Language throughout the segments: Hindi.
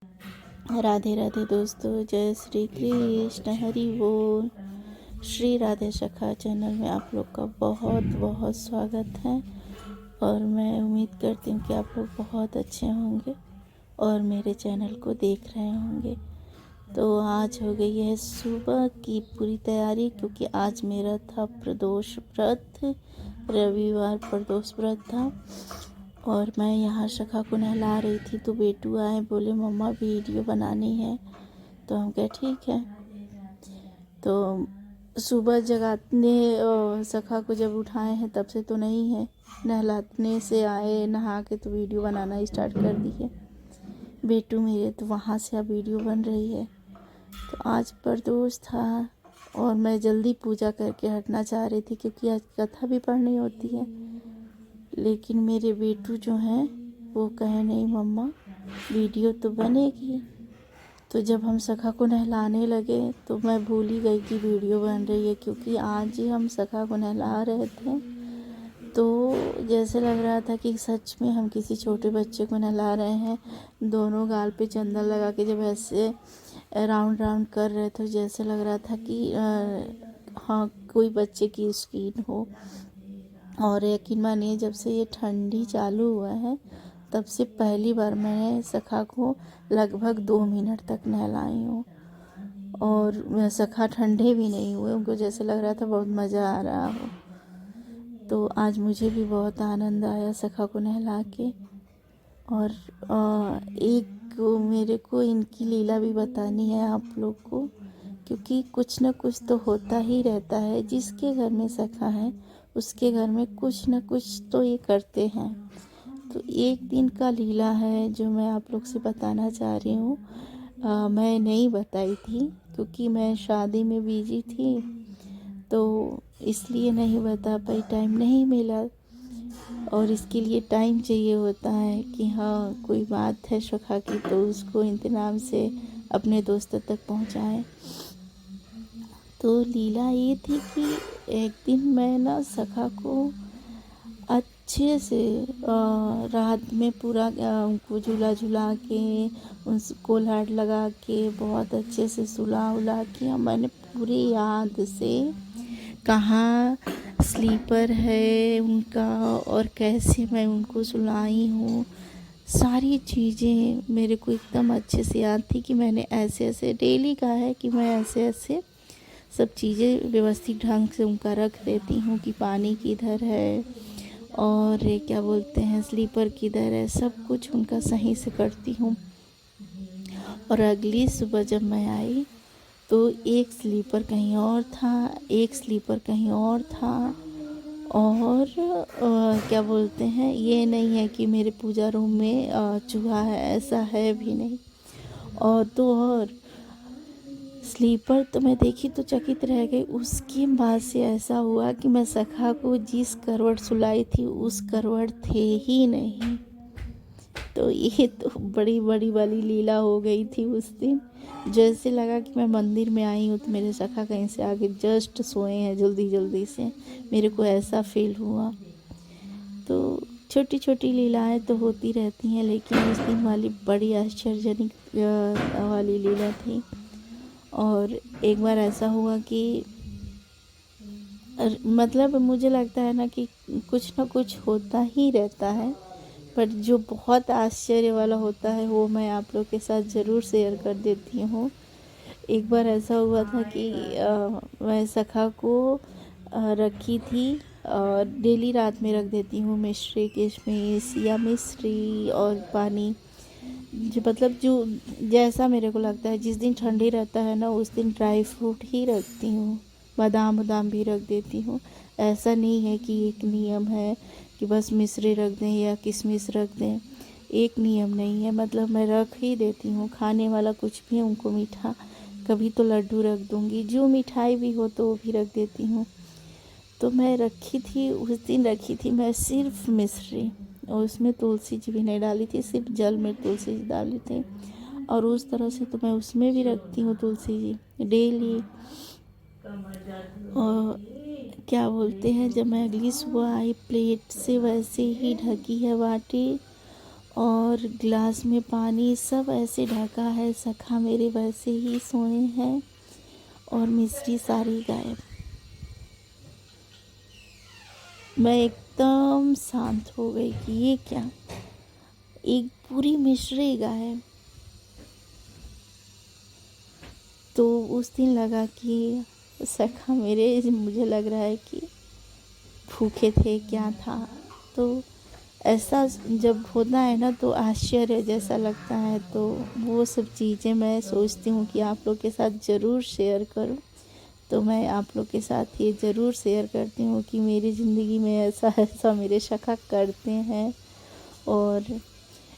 राधे राधे दोस्तों, जय श्री कृष्ण, हरि बोल। श्री राधे सखा चैनल में आप लोग का बहुत बहुत स्वागत है। और मैं उम्मीद करती हूँ कि आप लोग बहुत अच्छे होंगे और मेरे चैनल को देख रहे होंगे। तो आज हो गई है सुबह की पूरी तैयारी, क्योंकि आज मेरा था प्रदोष व्रत। रविवार प्रदोष व्रत था और मैं यहाँ सखा को नहला रही थी। तो बेटू आए, बोले मम्मा वीडियो बनानी है। तो हम कहे ठीक है। तो सुबह जगाने सखा को जब उठाए हैं तब से तो नहीं है, नहलाने से आए नहा के तो वीडियो बनाना स्टार्ट कर दी है बेटू मेरे। तो वहाँ से अब वीडियो बन रही है। तो आज प्रदोष था और मैं जल्दी पूजा करके हटना चाह रही थी, क्योंकि आज कथा भी पढ़नी होती है। लेकिन मेरे बेटू जो हैं वो कहे नहीं मम्मा वीडियो तो बनेगी। तो जब हम सखा को नहलाने लगे तो मैं भूल ही गई कि वीडियो बन रही है, क्योंकि आज ही हम सखा को नहला रहे थे। तो जैसे लग रहा था कि सच में हम किसी छोटे बच्चे को नहला रहे हैं। दोनों गाल पे चंदन लगा के जब ऐसे राउंड राउंड कर रहे थे, जैसे लग रहा था कि हाँ कोई बच्चे की स्किन हो। और यकीन मानिए, जब से ये ठंडी चालू हुआ है तब से पहली बार मैंने सखा को लगभग 2 मिनट तक नहलाई हूँ। और सखा ठंडे भी नहीं हुए, उनको जैसे लग रहा था बहुत मज़ा आ रहा हो। तो आज मुझे भी बहुत आनंद आया सखा को नहला के। और एक मेरे को इनकी लीला भी बतानी है आप लोग को, क्योंकि कुछ न कुछ तो होता ही रहता है। जिसके घर में सखा है उसके घर में कुछ न कुछ तो ये करते हैं। तो एक दिन का लीला है जो मैं आप लोग से बताना चाह रही हूँ। मैं नहीं बताई थी क्योंकि मैं शादी में बिजी थी, तो इसलिए नहीं बता पाई, टाइम नहीं मिला। और इसके लिए टाइम चाहिए होता है कि हाँ कोई बात है सखा की तो उसको इंतज़ाम से अपने दोस्तों तक पहुँचाएं। तो लीला ये थी कि एक दिन मैं ना सखा को अच्छे से रात में पूरा उनको झूला झुला के उनको लाड लगा के बहुत अच्छे से सुला उला के मैंने पूरी याद से कहाँ स्लीपर है उनका और कैसे मैं उनको सुलाई हूँ, सारी चीज़ें मेरे को एकदम अच्छे से याद थी कि मैंने ऐसे ऐसे डेली का है कि मैं ऐसे ऐसे सब चीज़ें व्यवस्थित ढंग से उनका रख देती हूँ कि पानी किधर है और क्या बोलते हैं स्लीपर किधर है, सब कुछ उनका सही से करती हूँ। और अगली सुबह जब मैं आई तो एक स्लीपर कहीं और था, एक स्लीपर कहीं और था। और क्या बोलते हैं, ये नहीं है कि मेरे पूजा रूम में चूहा है, ऐसा है भी नहीं। और स्लीपर तो मैं देखी तो चकित रह गई। उसके बाद से ऐसा हुआ कि मैं सखा को जिस करवट सुलाई थी उस करवट थे ही नहीं। तो ये तो बड़ी बड़ी वाली लीला हो गई थी उस दिन। जैसे लगा कि मैं मंदिर में आई हूँ तो मेरे सखा कहीं से आगे जस्ट सोए हैं जल्दी जल्दी से, मेरे को ऐसा फील हुआ। तो छोटी छोटी लीलाएं तो होती रहती हैं, लेकिन उस दिन वाली बड़ी आश्चर्यजनक वाली लीला थी। और एक बार ऐसा हुआ कि मतलब मुझे लगता है ना कि कुछ ना कुछ होता ही रहता है, पर जो बहुत आश्चर्य वाला होता है वो मैं आप लोग के साथ ज़रूर शेयर कर देती हूँ। एक बार ऐसा हुआ था कि मैं सखा को रखी थी, डेली रात में रख देती हूँ मिश्री किशमिश या मिश्री और पानी, जो मतलब जो जैसा मेरे को लगता है। जिस दिन ठंडी रहता है ना उस दिन ड्राई फ्रूट ही रखती हूँ, बादाम बादाम भी रख देती हूँ। ऐसा नहीं है कि एक नियम है कि बस मिश्री रख दें या किशमिश रख दें, एक नियम नहीं है। मतलब मैं रख ही देती हूँ, खाने वाला कुछ भी उनको मीठा, कभी तो लड्डू रख दूँगी, जो मिठाई भी हो तो वो भी रख देती हूँ। तो मैं रखी थी, उस दिन रखी थी मैं सिर्फ मिश्री, और उसमें तुलसी जी भी नहीं डाली थी, सिर्फ जल में तुलसी जी डाली थी। और उस तरह से तो मैं उसमें भी रखती हूँ तुलसी जी डेली। और क्या बोलते हैं, जब मैं अगली सुबह आई प्लेट से वैसे ही ढकी है बाटी, और ग्लास में पानी सब ऐसे ढका है। सखा मेरे वैसे ही सोए हैं और मिश्री सारी गायब। मैं एकदम शांत हो गई कि ये क्या, एक पूरी मिश्री गायब। तो उस दिन लगा कि सखा मेरे, मुझे लग रहा है कि भूखे थे, क्या था। तो ऐसा जब होता है ना तो आश्चर्य जैसा लगता है। तो वो सब चीज़ें मैं सोचती हूँ कि आप लोग के साथ ज़रूर शेयर करूँ। तो मैं आप लोग के साथ ये ज़रूर शेयर करती हूँ कि मेरी ज़िंदगी में ऐसा ऐसा मेरे सखा करते हैं। और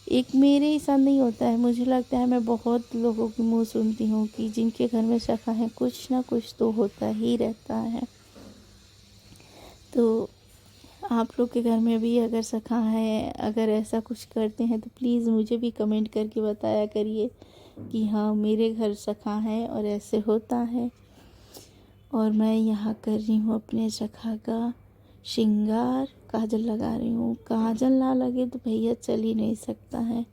एक मेरे ही साथ नहीं होता है, मुझे लगता है मैं बहुत लोगों के मुँह सुनती हूँ कि जिनके घर में सखा है कुछ ना कुछ तो होता ही रहता है। तो आप लोग के घर में भी अगर सखा है, अगर ऐसा कुछ करते हैं तो प्लीज़ मुझे भी कमेंट करके बताया करिए कि हाँ मेरे घर सखा है और ऐसे होता है। और मैं यहाँ कर रही हूँ अपने सखा का श्रृंगार, काजल लगा रही हूँ। काजल ना लगे तो भैया चल ही नहीं सकता है,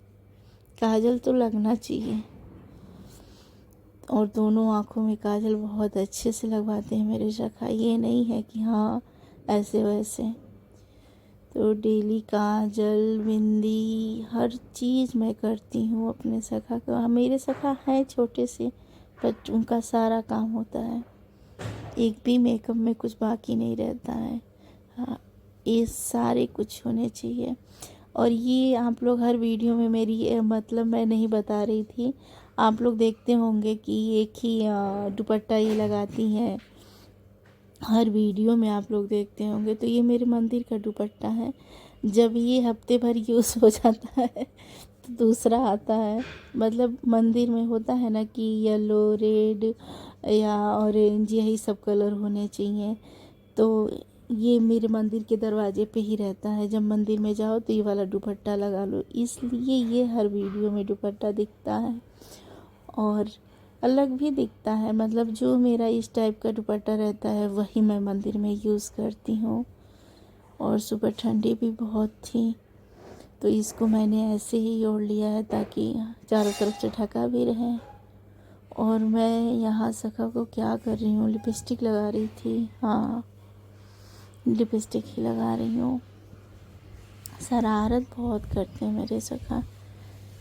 काजल तो लगना चाहिए। और दोनों आँखों में काजल बहुत अच्छे से लगवाते हैं मेरे सखा, ये नहीं है कि हाँ ऐसे वैसे। तो डेली काजल, बिंदी, हर चीज़ मैं करती हूँ अपने सखा का। मेरे सखा हैं छोटे से, बट उनका सारा काम होता है, एक भी मेकअप में कुछ बाकी नहीं रहता है। हाँ, ये सारे कुछ होने चाहिए। और ये आप लोग हर वीडियो में मेरी मतलब मैं नहीं बता रही थी, आप लोग देखते होंगे कि एक ही दुपट्टा ये लगाती हैं, हर वीडियो में आप लोग देखते होंगे। तो ये मेरे मंदिर का दुपट्टा है। जब ये हफ्ते भर यूज़ हो जाता है तो दूसरा आता है। मतलब मंदिर में होता है ना कि येलो, रेड या ऑरेंज, यही सब कलर होने चाहिए। तो ये मेरे मंदिर के दरवाजे पे ही रहता है, जब मंदिर में जाओ तो ये वाला दुपट्टा लगा लो, इसलिए ये हर वीडियो में दुपट्टा दिखता है। और अलग भी दिखता है, मतलब जो मेरा इस टाइप का दुपट्टा रहता है वही मैं मंदिर में यूज़ करती हूँ। और सुबह ठंडी भी बहुत थी तो इसको मैंने ऐसे ही ओढ़ लिया है ताकि चारों तरफ से ढका भी रहे। और मैं यहाँ सखा को क्या कर रही हूँ, लिपस्टिक लगा रही थी। हाँ, लिपस्टिक ही लगा रही हूँ। शरारत बहुत करते हैं मेरे सखा,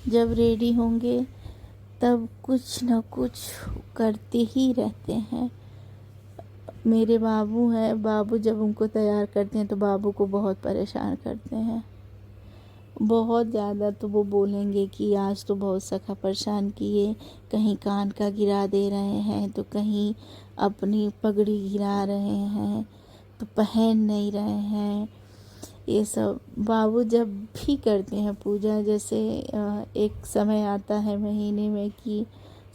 जब रेडी होंगे तब कुछ न कुछ करते ही रहते हैं। मेरे बाबू हैं, बाबू जब उनको तैयार करते हैं तो बाबू को बहुत परेशान करते हैं, बहुत ज़्यादा। तो वो बोलेंगे कि आज तो बहुत सखा परेशान किए, कहीं कान का गिरा दे रहे हैं तो कहीं अपनी पगड़ी गिरा रहे हैं, तो पहन नहीं रहे हैं। ये सब बाबू जब भी करते हैं पूजा, जैसे एक समय आता है महीने में कि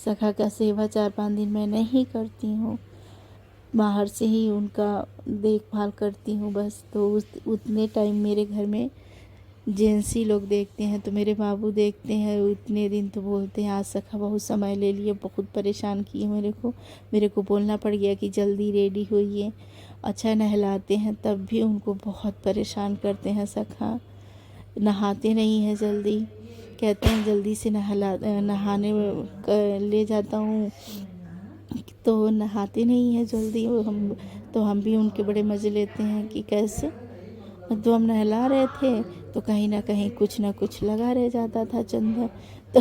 सखा का सेवा 4-5 दिन मैं नहीं करती हूँ, बाहर से ही उनका देखभाल करती हूँ बस। तो उतने टाइम मेरे घर में जेंट्स ही लोग देखते हैं। तो मेरे बाबू देखते हैं उतने दिन, तो बोलते हैं आज सखा बहुत समय ले लिए, बहुत परेशान किए मेरे को बोलना पड़ गया कि जल्दी रेडी होइए। अच्छा नहलाते हैं तब भी उनको बहुत परेशान करते हैं सखा, नहाते नहीं हैं जल्दी, कहते हैं जल्दी से नहाने ले जाता हूँ तो नहाते नहीं हैं जल्दी। हम भी उनके बड़े मज़े लेते हैं कि कैसे, तो हम नहला रहे थे तो कहीं ना कहीं कुछ ना कुछ लगा रह जाता था चंदन। तो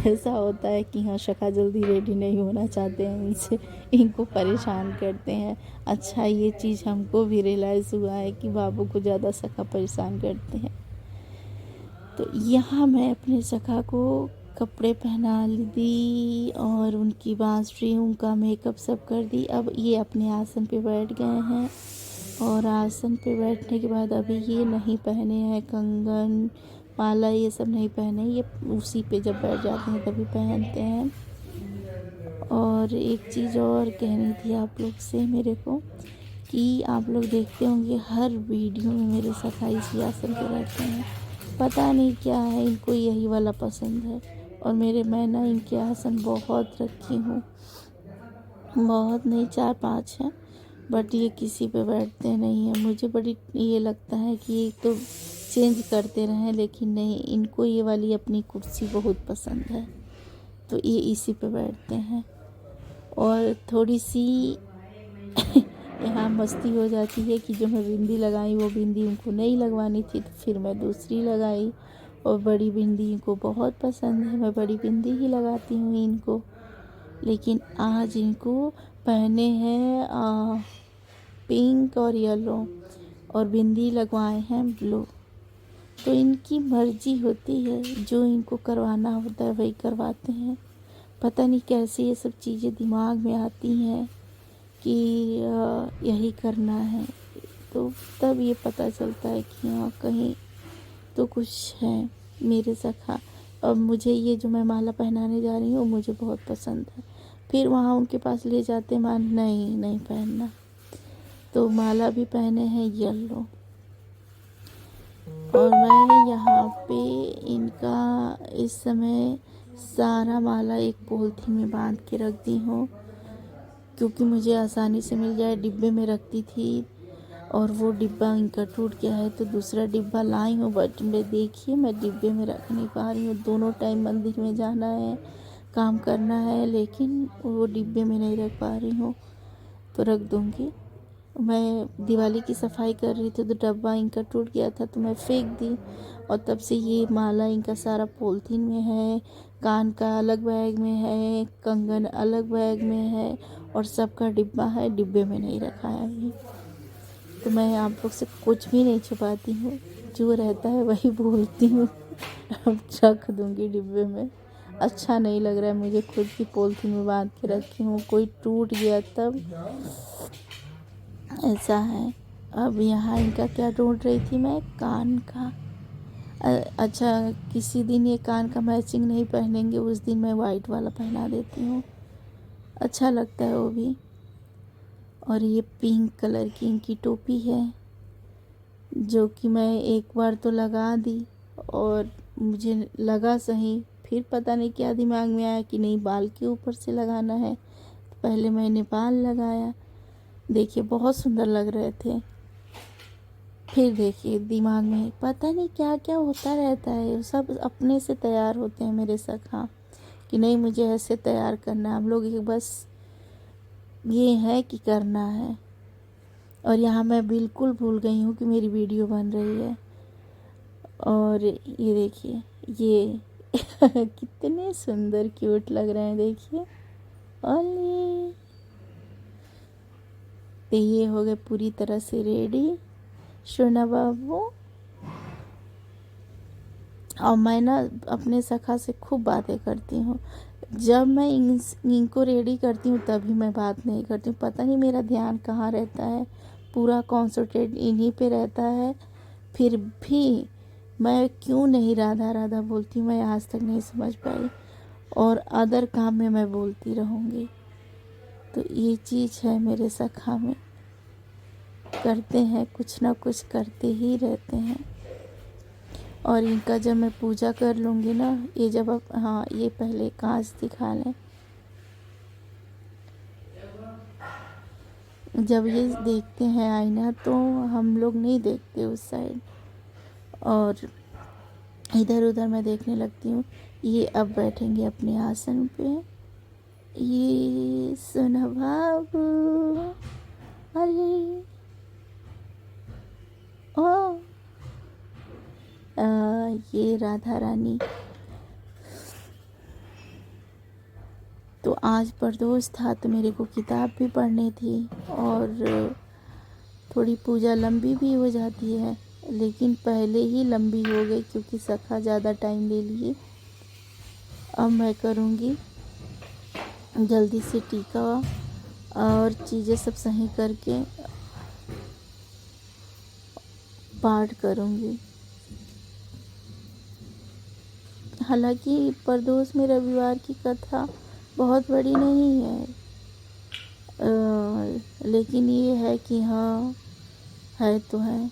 ऐसा होता है कि हाँ सखा जल्दी रेडी नहीं होना चाहते हैं, इनसे इनको परेशान करते हैं। अच्छा, ये चीज़ हमको भी रियलाइज़ हुआ है कि बाबू को ज़्यादा सखा परेशान करते हैं। तो यहाँ मैं अपने सखा को कपड़े पहना दी और उनकी बांसुरी, उनका मेकअप सब कर दी। अब ये अपने आसन पे बैठ गए हैं और आसन पे बैठने के बाद अभी ये नहीं पहने हैं कंगन, माला, ये सब नहीं पहने, ये उसी पे जब बैठ जाते हैं तभी पहनते हैं। और एक चीज़ और कहनी थी आप लोग से मेरे को, कि आप लोग देखते होंगे हर वीडियो में मेरे सखा इसी आसन पे बैठते हैं, पता नहीं क्या है इनको यही वाला पसंद है। और मैं ना इनके आसन बहुत रखी हूँ, बहुत नहीं 4-5 हैं, बट ये किसी पे बैठते नहीं हैं। मुझे बड़ी ये लगता है कि एक तो चेंज करते रहें, लेकिन नहीं, इनको ये वाली अपनी कुर्सी बहुत पसंद है, तो ये इसी पे बैठते हैं। और थोड़ी सी यहाँ मस्ती हो जाती है कि जो मैं बिंदी लगाई वो बिंदी उनको नहीं लगवानी थी, तो फिर मैं दूसरी लगाई। और बड़ी बिंदी इनको बहुत पसंद है, मैं बड़ी बिंदी ही लगाती हूँ इनको। लेकिन आज इनको पहने हैं पिंक और येलो, और बिंदी लगवाए हैं ब्लू। तो इनकी मर्जी होती है, जो इनको करवाना होता है वही करवाते हैं। पता नहीं कैसे ये सब चीज़ें दिमाग में आती हैं कि यही करना है, तो तब ये पता चलता है कि हाँ, कहीं तो कुछ है मेरे सखा। अब मुझे ये जो मैं माला पहनाने जा रही हूँ मुझे बहुत पसंद है। फिर वहाँ उनके पास ले जाते, मान नहीं नहीं पहनना, तो माला भी पहने हैं येलो। और मैं यहाँ पे इनका इस समय सारा माला एक पॉलीथीन में बांध के रख दी हूँ, क्योंकि मुझे आसानी से मिल जाए। डिब्बे में रखती थी और वो डिब्बा इनका टूट गया है, तो दूसरा डिब्बा लाई हूँ। बट मैं देखिए, मैं डिब्बे में रख नहीं पा रही हूँ। दोनों टाइम मंदिर में जाना है, काम करना है, लेकिन वो डिब्बे में नहीं रख पा रही हूँ, तो रख दूँगी। मैं दिवाली की सफाई कर रही थी तो डब्बा इनका टूट गया था, तो मैं फेंक दी। और तब से ये माला इनका सारा पॉलीथीन में है, कान का अलग बैग में है, कंगन अलग बैग में है, और सबका डिब्बा है, डिब्बे में नहीं रखा है अभी। तो मैं आप लोग से कुछ भी नहीं छुपाती हूँ, जो रहता है वही बोलती हूँ। अब रख दूँगी डिब्बे में। अच्छा नहीं लग रहा है मुझे, खुद की पॉलीथीन में बांध के रखी हूँ, कोई टूट गया तब। ऐसा है। अब यहाँ इनका क्या ढूंढ रही थी मैं, कान का। अच्छा, किसी दिन ये कान का मैचिंग नहीं पहनेंगे, उस दिन मैं वाइट वाला पहना देती हूँ, अच्छा लगता है वो भी। और ये पिंक कलर की इनकी टोपी है, जो कि मैं एक बार तो लगा दी और मुझे लगा सही, फिर पता नहीं क्या दिमाग में आया कि नहीं, बाल के ऊपर से लगाना है। तो पहले मैंने बाल लगाया, देखिए बहुत सुंदर लग रहे थे। फिर देखिए दिमाग में पता नहीं क्या क्या होता रहता है, सब अपने से तैयार होते हैं मेरे सखा कि नहीं मुझे ऐसे तैयार करना है। हम लोग एक बस ये है कि करना है। और यहाँ मैं बिल्कुल भूल गई हूँ कि मेरी वीडियो बन रही है। और ये देखिए, ये कितने सुंदर क्यूट लग रहे हैं, देखिए। ओली, तो ये हो गए पूरी तरह से रेडी सोना बाबू। और मैं ना अपने सखा से खूब बातें करती हूँ। जब मैं इनको रेडी करती हूँ तभी मैं बात नहीं करती हूँ, पता नहीं मेरा ध्यान कहाँ रहता है, पूरा कॉन्सेंट्रेट इन्हीं पे रहता है। फिर भी मैं क्यों नहीं राधा राधा बोलती हूँ, मैं आज तक नहीं समझ पाई। और अदर काम में मैं बोलती रहूँगी। तो ये चीज़ है मेरे सखा में, करते हैं कुछ ना कुछ, करते ही रहते हैं। और इनका जब मैं पूजा कर लूँगी ना, ये जब अब, हाँ, ये पहले कांच दिखा लें। जब ये देखते हैं आईना तो हम लोग नहीं देखते उस साइड, और इधर उधर मैं देखने लगती हूँ। ये अब बैठेंगे अपने आसन पे। ये सोना बाबू, अरे ओ ये राधा रानी। तो आज प्रदोष था तो मेरे को किताब भी पढ़नी थी, और थोड़ी पूजा लंबी भी हो जाती है, लेकिन पहले ही लंबी हो गई क्योंकि सखा ज़्यादा टाइम ले लिए। अब मैं करूँगी जल्दी से टीका और चीज़ें सब सही करके पाठ करूँगी। हालांकि प्रदोष में रविवार की कथा बहुत बड़ी नहीं है, लेकिन ये है कि हाँ, है तो है।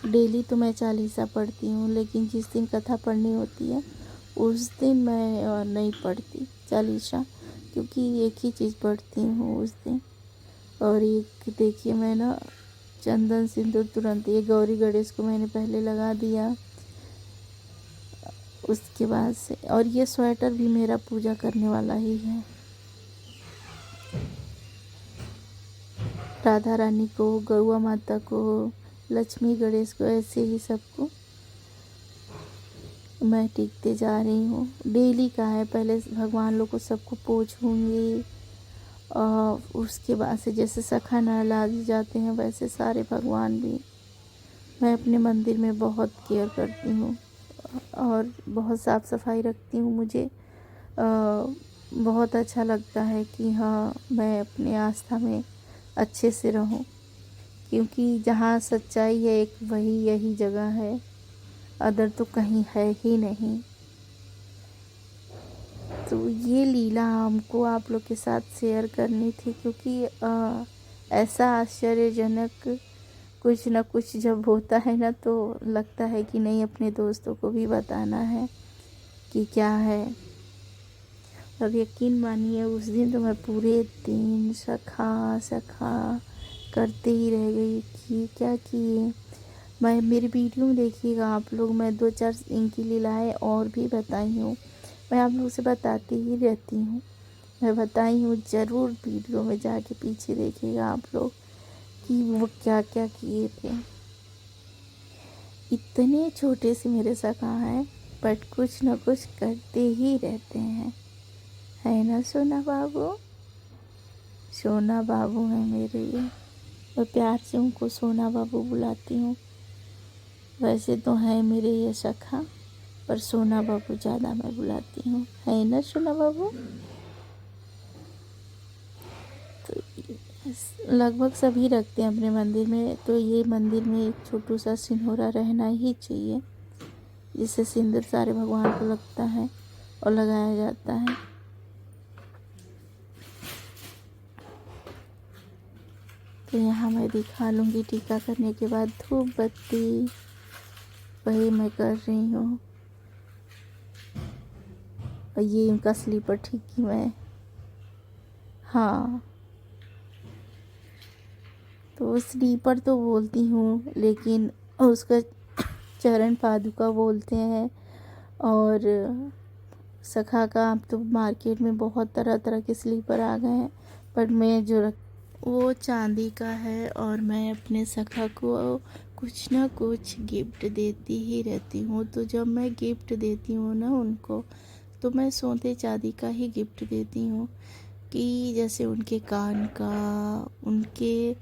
डेली तो मैं चालीसा पढ़ती हूँ, लेकिन जिस दिन कथा पढ़नी होती है उस दिन मैं नहीं पढ़ती चालीसा, क्योंकि एक ही चीज़ पढ़ती हूँ उस दिन। और एक देखिए, मैं ना चंदन सिंदूर तुरंत ये गौरी गणेश को मैंने पहले लगा दिया। उसके बाद से और ये स्वेटर भी मेरा पूजा करने वाला ही है। राधा रानी को, गौआ माता को, लक्ष्मी गणेश को, ऐसे ही सबको मैं टीकते जा रही हूँ। डेली का है, पहले भगवान लोग को सबको पोछूंगी और उसके बाद से जैसे सखा नहला जाते हैं वैसे सारे भगवान भी मैं अपने मंदिर में बहुत केयर करती हूँ और बहुत साफ़ सफाई रखती हूँ। मुझे बहुत अच्छा लगता है कि हाँ मैं अपनी आस्था में अच्छे से रहूं, क्योंकि जहाँ सच्चाई है एक वही यही जगह है, अदर तो कहीं है ही नहीं। तो ये लीला हमको आप लोग के साथ शेयर करनी थी, क्योंकि ऐसा आश्चर्यजनक कुछ ना कुछ जब होता है ना तो लगता है कि नहीं अपने दोस्तों को भी बताना है कि क्या है। और यकीन मानिए उस दिन तो मैं पूरे दिन सखा सखा करते ही रह गई कि क्या किए। मैं मेरी वीडियो में देखिएगा आप लोग, मैं 2-4 इनकी लीलाएँ और भी बताई हूँ। मैं आप लोगों से बताती ही रहती हूँ, मैं बताई हूँ, ज़रूर वीडियो में जाके पीछे देखिएगा आप लोग कि वो क्या क्या किए थे। इतने छोटे से मेरे सखा हैं बट कुछ न कुछ करते ही रहते हैं, है ना सोना बाबू? सोना बाबू है मेरे ये, मैं प्यार से उनको सोना बाबू बुलाती हूँ। वैसे तो है मेरे ये सखा, पर सोना बाबू ज़्यादा मैं बुलाती हूँ, है ना सोना बाबू? तो लगभग सभी रखते हैं अपने मंदिर में, तो ये मंदिर में एक छोटू सा सिंदूरा रहना ही चाहिए, जिससे सिंदूर सारे भगवान को लगता है और लगाया जाता है। तो यहाँ मैं दिखा लूँगी टीका करने के बाद धूप बत्ती, वही मैं कर रही हूँ। और ये इनका स्लीपर ठीक की मैं, हाँ तो स्लीपर तो बोलती हूँ लेकिन उसका चरण पादुका बोलते हैं। और सखा का अब तो मार्केट में बहुत तरह तरह के स्लीपर आ गए हैं, पर मैं जो रख वो चांदी का है और मैं अपने सखा को कुछ ना कुछ गिफ्ट देती ही रहती हूँ। तो जब मैं गिफ्ट देती हूँ ना उनको, तो मैं सोने चांदी का ही गिफ्ट देती हूँ, कि जैसे उनके कान का, उनके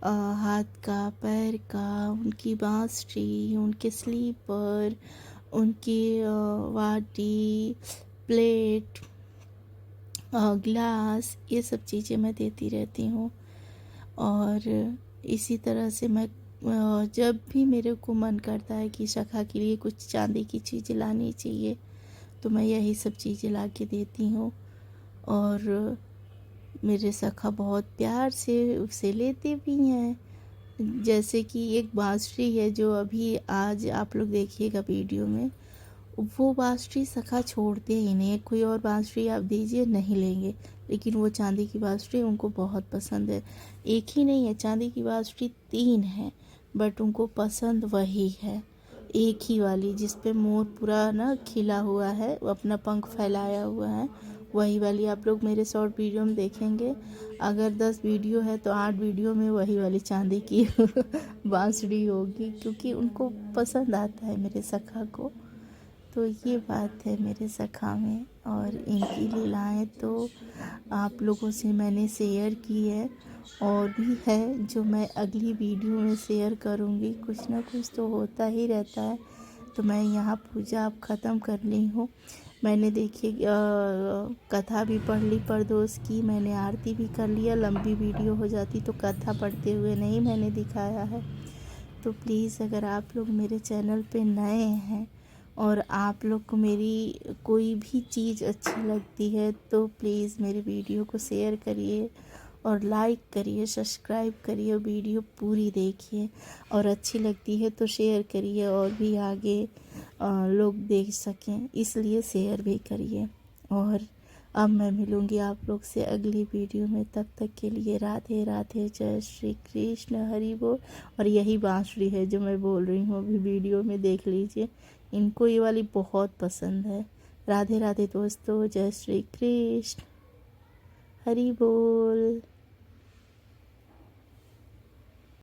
हाथ का, पैर का, उनकी बांसुरी, उनके स्लीपर, उनकी वाटी, प्लेट, ग्लास, ये सब चीज़ें मैं देती रहती हूँ। और इसी तरह से मैं जब भी मेरे को मन करता है कि सखा के लिए कुछ चांदी की चीज़ें लानी चाहिए, तो मैं यही सब चीज़ें ला के देती हूँ। और मेरे सखा बहुत प्यार से उसे लेते भी हैं। जैसे कि एक बांसुरी है जो अभी आज आप लोग देखिएगा वीडियो में, वो बांसुरी सखा छोड़ते ही नहीं है, कोई और बांसुरी आप दीजिए नहीं लेंगे, लेकिन वो चांदी की बांसुरी उनको बहुत पसंद है। एक ही नहीं है, चांदी की बांसुरी 3 है, बट उनको पसंद वही है, एक ही वाली जिस पे मोर पूरा ना खिला हुआ है, वो अपना पंख फैलाया हुआ है, वही वाली आप लोग मेरे शॉर्ट वीडियो में देखेंगे। अगर 10 वीडियो है तो 8 वीडियो में वही वाली चांदी की बांसुरी होगी, क्योंकि उनको पसंद आता है मेरे सखा को। तो ये बात है मेरे सखा में। और इनकी लीलाएं तो आप लोगों से मैंने शेयर की है, और भी है जो मैं अगली वीडियो में शेयर करूँगी। कुछ ना कुछ तो होता ही रहता है। तो मैं यहाँ पूजा अब ख़त्म कर ली हूँ। मैंने देखिए कथा भी पढ़ ली परदोष की, मैंने आरती भी कर लिया। लंबी वीडियो हो जाती तो कथा पढ़ते हुए नहीं मैंने दिखाया है। तो प्लीज़ अगर आप लोग मेरे चैनल पे नए हैं और आप लोग को मेरी कोई भी चीज़ अच्छी लगती है, तो प्लीज़ मेरे वीडियो को शेयर करिए और लाइक करिए, सब्सक्राइब करिए, वीडियो पूरी देखिए, और अच्छी लगती है तो शेयर करिए और भी आगे लोग देख सकें, इसलिए शेयर भी करिए। और अब मैं मिलूँगी आप लोग से अगली वीडियो में, तब तक के लिए राधे राधे, जय श्री कृष्ण, हरि बोल। और यही बांसुरी है जो मैं बोल रही हूँ अभी, वीडियो में देख लीजिए, इनको ये वाली बहुत पसंद है। राधे राधे दोस्तों, जय श्री कृष्ण, हरि बोल।